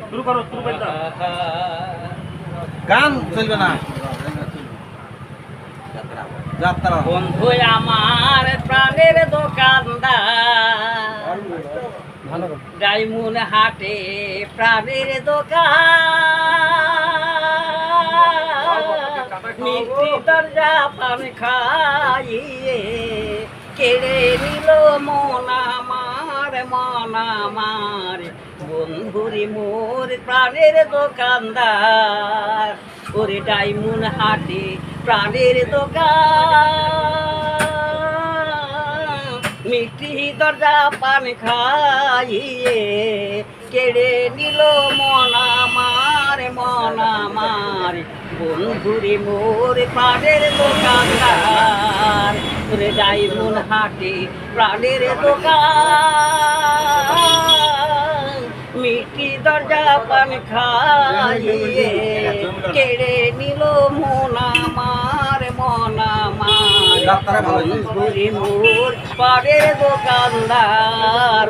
শুরু করো, শুরু করে দাও। গান চলবে না, যাত্রা। বন্ধু আমার প্রাণের দোকানদার, ডাইমুন হাটে প্রাণের দোকান, মিষ্টি দরজা পান খাইয়ে কেড়ে নিল মন আমার বন্ধুরি মোর প্রাণের দোকানদার, ওরে ডাইমুন হাটে প্রাণের দোকান, মিষ্টি দরজা পান খাইয়ে কেড়ে নিল মন আমার বন্ধুরে মোর প্রাণের দোকানদার, ওরে ডাইমুন হাটে প্রাণের দোকান, মিষ্টি দরজা পান খাইয়ে কেড়ে নিল মন আমার বন্ধুরে মোর প্রাণের দোকানদার।